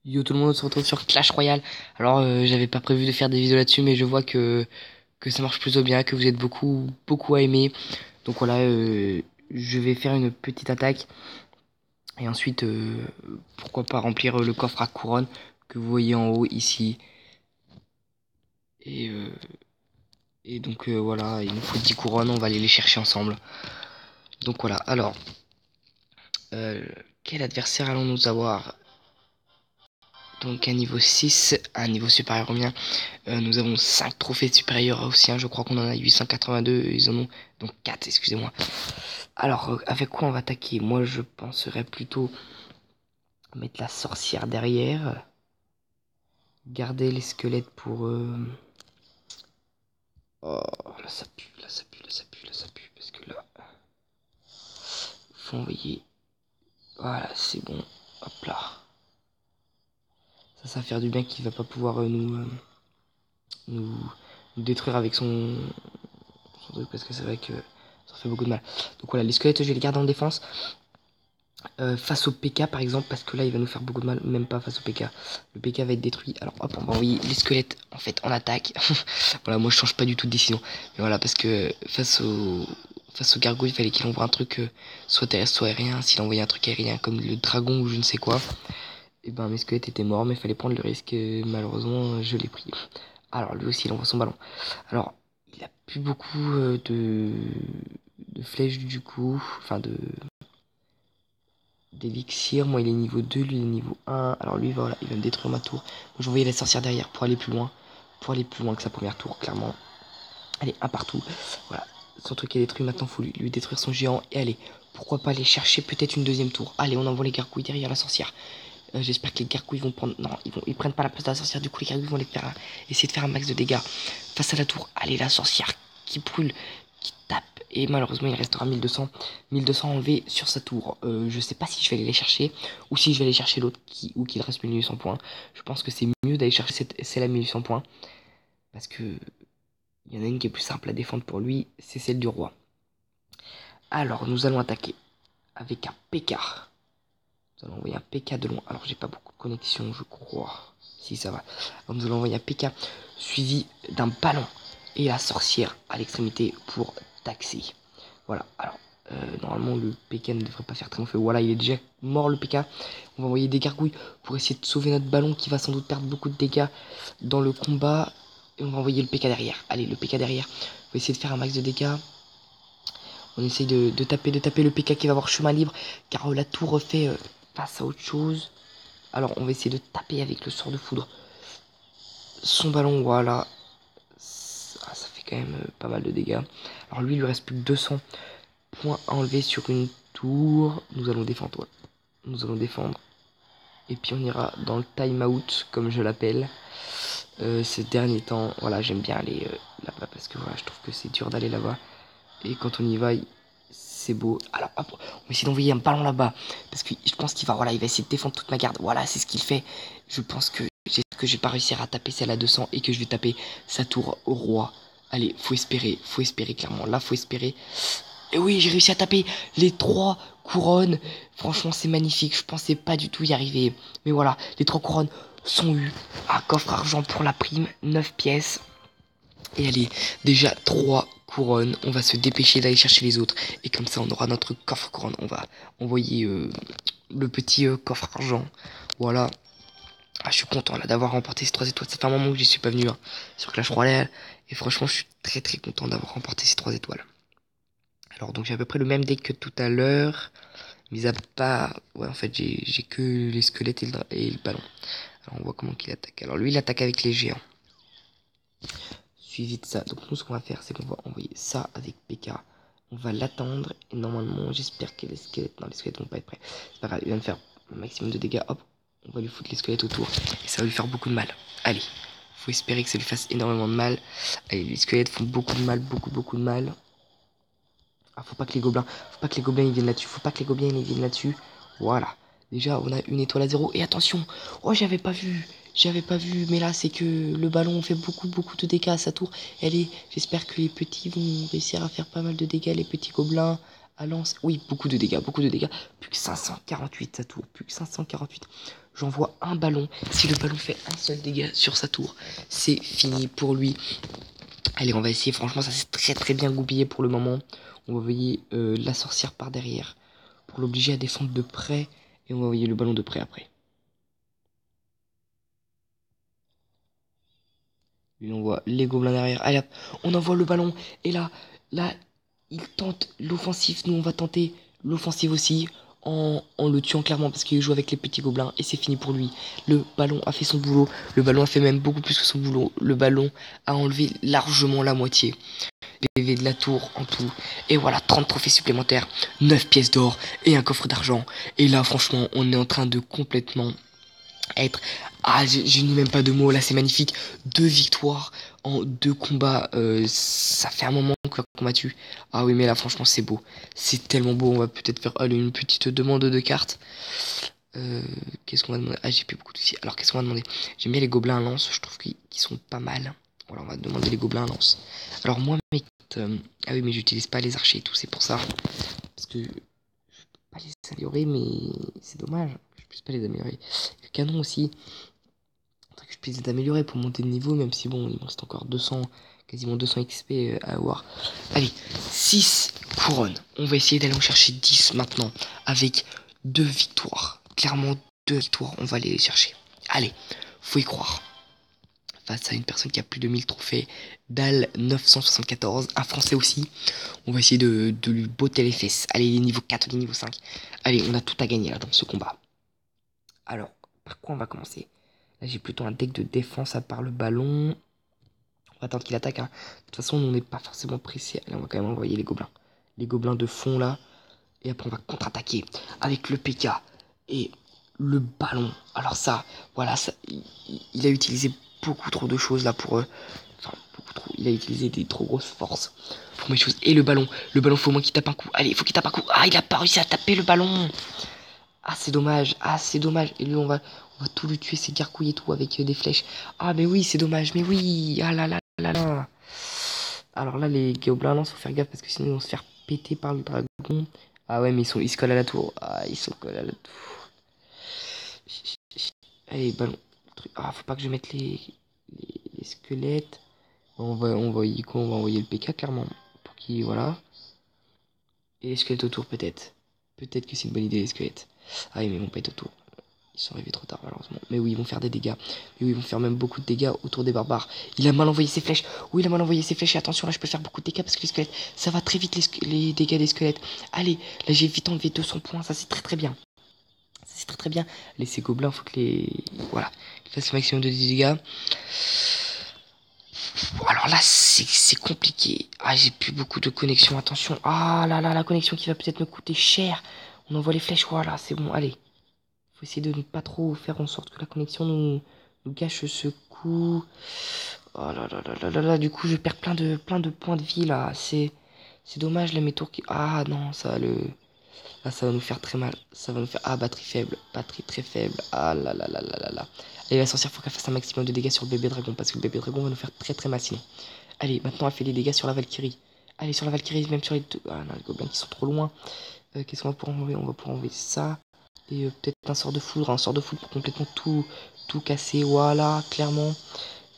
Yo tout le monde, on se retrouve sur Clash Royale. Alors j'avais pas prévu de faire des vidéos là-dessus, mais je vois que ça marche plutôt bien, que vous êtes beaucoup à aimer. Donc voilà, je vais faire une petite attaque et ensuite pourquoi pas remplir le coffre à couronne que vous voyez en haut ici. Et, euh, et donc voilà, il nous faut 10 couronnes, on va aller les chercher ensemble. Donc voilà, alors euh, quel adversaire allons-nous avoir? Donc un niveau 6, un niveau supérieur au mien. Nous avons 5 trophées supérieurs aux siens. Je crois qu'on en a 882. Ils en ont donc 4, excusez-moi. Alors, avec quoi on va attaquer? Moi, je penserais plutôt mettre la sorcière derrière. Garder les squelettes pour... Oh, là ça pue, là ça pue, là ça pue, là ça pue. Parce que là, faut envoyer... Voilà, c'est bon. Hop là. Ça va faire du bien qu'il va pas pouvoir nous, nous détruire avec son truc. Parce que c'est vrai que ça fait beaucoup de mal. Donc voilà, les squelettes, je vais les garder en défense. Face au PK par exemple, parce que là il va nous faire beaucoup de mal, même pas face au PK. Le PK va être détruit. Alors hop, on va envoyer les squelettes en fait en attaque. Voilà, moi je change pas du tout de décision. Mais voilà, parce que face au gargouille, il fallait qu'il envoie un truc soit terrestre, soit aérien. S'il envoyait un truc aérien comme le dragon ou je ne sais quoi, et ben mes squelettes étaient morts, mais il fallait prendre le risque. Malheureusement, je l'ai pris. Alors lui aussi, il envoie son ballon. Alors, il a plus beaucoup de flèches du coup, enfin de d'élixir. Moi, il est niveau 2, lui, il est niveau 1. Alors, lui, voilà, il va me détruire ma tour. Moi, je vais envoyer la sorcière derrière pour aller plus loin. Pour aller plus loin que sa première tour, clairement. Allez, un partout. Voilà, son truc est détruit. Maintenant, faut lui détruire son géant. Et allez, pourquoi pas aller chercher peut-être une deuxième tour. Allez, on envoie les gargouilles derrière la sorcière. J'espère que les gargouilles vont prendre... Non, ils prennent pas la place de la sorcière. Du coup, les gargouilles vont essayer de faire un max de dégâts face à la tour. Allez, la sorcière qui brûle, qui tape. Et malheureusement, il restera 1200. 1200 enlevés sur sa tour. Je sais pas si je vais aller les chercher ou si je vais aller chercher l'autre ou qu'il reste 1800 points. Je pense que c'est mieux d'aller chercher celle à 1800 points. Parce que il y en a une qui est plus simple à défendre pour lui, c'est celle du roi. Alors, nous allons attaquer avec un PK. Nous allons envoyer un PK de loin. Alors, j'ai pas beaucoup de connexion, je crois. Si, ça va. Alors, nous allons envoyer un PK suivi d'un ballon et la sorcière à l'extrémité pour taxer. Voilà. Alors, normalement, le PK ne devrait pas faire très long feu. Voilà, il est déjà mort, le PK. On va envoyer des gargouilles pour essayer de sauver notre ballon qui va sans doute perdre beaucoup de dégâts dans le combat. Et on va envoyer le PK derrière. Allez, le PK derrière. On va essayer de faire un max de dégâts. On essaye de taper le PK qui va avoir chemin libre. Car la tour refait face à autre chose. Alors, on va essayer de taper avec le sort de foudre. Son ballon, voilà. Ça fait quand même pas mal de dégâts. Alors, lui, il lui reste plus que 200 points à enlever sur une tour. Nous allons défendre. Ouais. Nous allons défendre. Et puis, on ira dans le time out, comme je l'appelle. Ces derniers temps, voilà, j'aime bien aller là-bas parce que voilà, je trouve que c'est dur d'aller là-bas. Et quand on y va, c'est beau. Alors hop, on va essayer d'envoyer un ballon là-bas. Parce que je pense qu'il va, voilà, il va essayer de défendre toute ma garde. Voilà, c'est ce qu'il fait. Je pense que j'ai pas réussi à taper celle à 200 et que je vais taper sa tour au roi. Allez, faut espérer clairement. Là, faut espérer. Et oui, j'ai réussi à taper les 3 couronnes. Franchement, c'est magnifique. Je pensais pas du tout y arriver. Mais voilà, les 3 couronnes sont eues. Un coffre argent pour la prime, 9 pièces. Et allez, déjà 3 couronnes. On va se dépêcher d'aller chercher les autres. Et comme ça, on aura notre coffre couronne. On va envoyer le petit coffre argent. Voilà. Ah, je suis content là d'avoir remporté ces 3 étoiles. Ça fait un moment que j'y suis pas venu sur Clash Royale. Et franchement, je suis très content d'avoir remporté ces 3 étoiles. Alors, donc j'ai à peu près le même deck que tout à l'heure. Mis à part... Ouais, en fait, j'ai que les squelettes et le ballon. Alors, on voit comment qu'il attaque. Alors, lui, il attaque avec les géants. Suivi de ça. Donc nous ce qu'on va faire c'est qu'on va envoyer ça avec PK. On va l'attendre et normalement j'espère que les squelettes... Non les squelettes vont pas être prêts. C'est pas grave, il vient de faire un maximum de dégâts. Hop, on va lui foutre les squelettes autour. Et ça va lui faire beaucoup de mal. Allez, faut espérer que ça lui fasse énormément de mal. Allez, les squelettes font beaucoup de mal, beaucoup de mal. Ah faut pas que les gobelins... ils viennent là-dessus. Faut pas que les gobelins ils viennent là-dessus. Voilà. Déjà, on a une étoile à 0. Et attention, oh, j'avais pas vu, mais là, c'est que le ballon fait beaucoup de dégâts à sa tour. Allez, j'espère que les petits vont réussir à faire pas mal de dégâts, les petits gobelins. à Lens. Oui, beaucoup de dégâts, beaucoup de dégâts. Plus que 548 sa tour, plus que 548. J'envoie un ballon. Si le ballon fait un seul dégât sur sa tour, c'est fini pour lui. Allez, on va essayer. Franchement, ça s'est très très bien goupillé pour le moment. On va envoyer la sorcière par derrière pour l'obliger à défendre de près. Et on va envoyer le ballon de près après. Lui, on envoie les gobelins derrière. Allez hop, on envoie le ballon. Et là, il tente l'offensive. Nous, on va tenter l'offensive aussi. En le tuant clairement parce qu'il joue avec les petits gobelins et c'est fini pour lui. Le ballon a fait son boulot. Le ballon a fait même beaucoup plus que son boulot. Le ballon a enlevé largement la moitié. PV de la tour en tout. Et voilà, 30 trophées supplémentaires, 9 pièces d'or et un coffre d'argent. Et là, franchement, on est en train de complètement être... Ah, je n'ai même pas de mots, là, c'est magnifique. 2 victoires en 2 combats. Ça fait un moment qu'on a combattu. Ah oui, mais là, franchement, c'est beau. C'est tellement beau. On va peut-être faire une petite demande de cartes. Qu'est-ce qu'on va demander? Ah, j'ai plus beaucoup de soucis. Alors, qu'est-ce qu'on va demander? J'aime bien les gobelins à lance. Je trouve qu'ils sont pas mal. Voilà, on va demander les gobelins à lance. Alors, moi, mes ah oui, mais j'utilise pas les archers et tout, c'est pour ça. Parce que je peux pas les améliorer, mais c'est dommage. Je puisse pas les améliorer. Le canon aussi. Faudrait que je puisse les améliorer pour monter de niveau, même si bon, il me reste encore 200, quasiment 200 XP à avoir. Allez, 6 couronnes. On va essayer d'aller en chercher 10 maintenant. Avec 2 victoires. Clairement, 2 victoires, on va aller les chercher. Allez, faut y croire. Face à une personne qui a plus de 1000 trophées, Dal 974, un français aussi. On va essayer de lui botter les fesses. Allez, les niveaux 4, les niveaux 5. Allez, on a tout à gagner là dans ce combat. Alors, par quoi on va commencer? Là, j'ai plutôt un deck de défense à part le ballon. On va attendre qu'il attaque. Hein. De toute façon, on n'est pas forcément pressé. Allez, on va quand même envoyer les gobelins. Les gobelins de fond là. Et après, on va contre-attaquer avec le PK et le ballon. Alors ça, voilà, ça, il a utilisé beaucoup trop de choses là pour... enfin, beaucoup trop. Il a utilisé des trop grosses forces pour mes choses. Et le ballon, faut au moins qu'il tape un coup. Allez, il faut qu'il tape un coup. Ah, il a pas réussi à taper le ballon. Ah, c'est dommage. Ah, c'est dommage. Et lui, on va tout lui tuer, ses gargouilles et tout, avec des flèches. Ah, mais oui, c'est dommage. Mais oui. Ah là là là là. Alors là, les gobelins, là, faut faire gaffe parce que sinon, ils vont se faire péter par le dragon. Ah ouais, mais ils se collent à la tour. Ah, ils sont collés à la tour. Allez, ballon. Ah, faut pas que je mette les squelettes. On va envoyer quoi? On va envoyer le PK, clairement. Pour qu'il... Voilà. Et les squelettes autour, peut-être. Peut-être que c'est une bonne idée, les squelettes. Ah oui, mais ils vont pas être autour. Ils sont arrivés trop tard, malheureusement. Mais oui, ils vont faire des dégâts. Mais oui, ils vont faire même beaucoup de dégâts autour des barbares. Il a mal envoyé ses flèches. Oui, il a mal envoyé ses flèches. Et attention, là, je peux faire beaucoup de dégâts parce que les squelettes, ça va très vite, les dégâts des squelettes. Allez, là, j'ai vite enlevé 200 points. Ça, c'est très très bien. Ça, c'est très très bien. Allez, ces gobelins, faut que les... Voilà. Qu'ils fassent le maximum de dégâts. Alors là, c'est compliqué. Ah, j'ai plus beaucoup de connexion. Attention. Ah là là, la connexion qui va peut-être me coûter cher. On envoie les flèches. Voilà, c'est bon. Allez. Faut essayer de ne pas trop faire en sorte que la connexion nous gâche ce coup. Oh là là là là là là. Du coup, je perds plein de points de vie là. C'est dommage, là, mes tours qui... Ah non, ça va le... Là, ça va nous faire très mal. Ça va nous faire... Ah, batterie faible. Batterie très faible. Ah là là là là là là. Allez, la sorcière, faut qu'elle fasse un maximum de dégâts sur le bébé dragon. Parce que le bébé dragon va nous faire très très mal sinon. Allez, maintenant, elle fait des dégâts sur la Valkyrie. Allez, sur la Valkyrie, même sur les deux... Ah non, les gobelins qui sont trop loin. Qu'est-ce qu'on va pouvoir enlever? On va pouvoir enlever ça. Et peut-être un sort de foudre pour complètement tout casser. Voilà, clairement.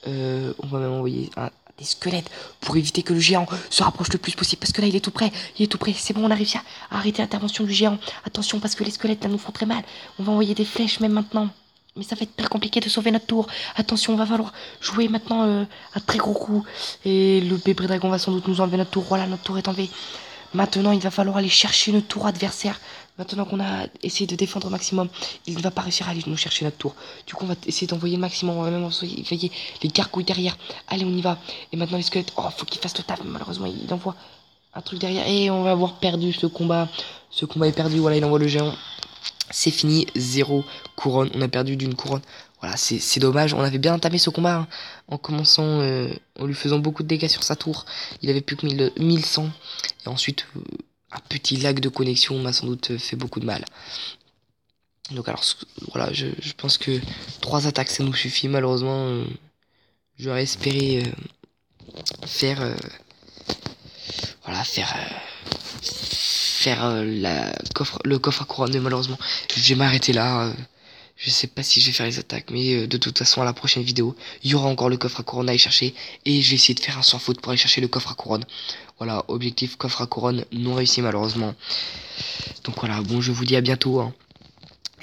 On va même envoyer des squelettes pour éviter que le géant se rapproche le plus possible. Parce que là, il est tout près. Il est tout près. C'est bon, on a réussi à arrêter l'intervention du géant. Attention, parce que les squelettes, là, nous font très mal. On va envoyer des flèches même maintenant. Mais ça va être très compliqué de sauver notre tour. Attention, on va falloir jouer maintenant un très gros coup. Et le bébé dragon va sans doute nous enlever notre tour. Voilà, notre tour est enlevée. Maintenant, il va falloir aller chercher notre tour adversaire. Maintenant qu'on a essayé de défendre au maximum, il ne va pas réussir à aller nous chercher notre tour. Du coup, on va essayer d'envoyer le maximum. On va même envoyer les gargouilles derrière. Allez, on y va. Et maintenant, les squelettes. Oh, faut qu'il fasse le taf. Malheureusement, il envoie un truc derrière. Et on va avoir perdu ce combat. Ce combat est perdu. Voilà, il envoie le géant. C'est fini. 0 couronne. On a perdu d'une couronne. Voilà, c'est dommage. On avait bien entamé ce combat hein, en commençant, en lui faisant beaucoup de dégâts sur sa tour. Il avait plus que 1100. Et ensuite, un petit lag de connexion m'a sans doute fait beaucoup de mal. Donc alors, voilà, je pense que 3 attaques, ça nous suffit. Malheureusement, j'aurais espéré faire... voilà, faire faire le coffre à couronne. Mais malheureusement, je vais m'arrêter là. Je sais pas si je vais faire les attaques, mais de toute façon, à la prochaine vidéo, il y aura encore le coffre à couronne à aller chercher. Et je vais essayer de faire un sans faute pour aller chercher le coffre à couronne. Voilà, objectif coffre à couronne non réussi malheureusement. Donc voilà, bon, je vous dis à bientôt. Hein.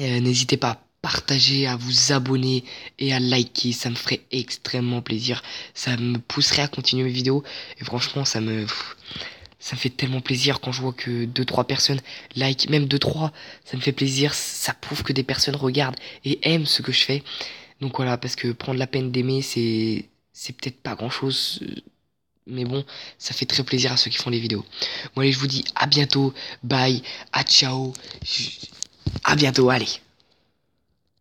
N'hésitez pas à partager, à vous abonner et à liker. Ça me ferait extrêmement plaisir. Ça me pousserait à continuer mes vidéos. Et franchement, ça me fait tellement plaisir quand je vois que 2-3 personnes like, même 2-3, ça me fait plaisir, ça prouve que des personnes regardent et aiment ce que je fais. Donc voilà, parce que prendre la peine d'aimer, c'est peut-être pas grand chose, mais bon, ça fait très plaisir à ceux qui font les vidéos. Bon allez, je vous dis à bientôt, bye, à ciao, à bientôt, allez.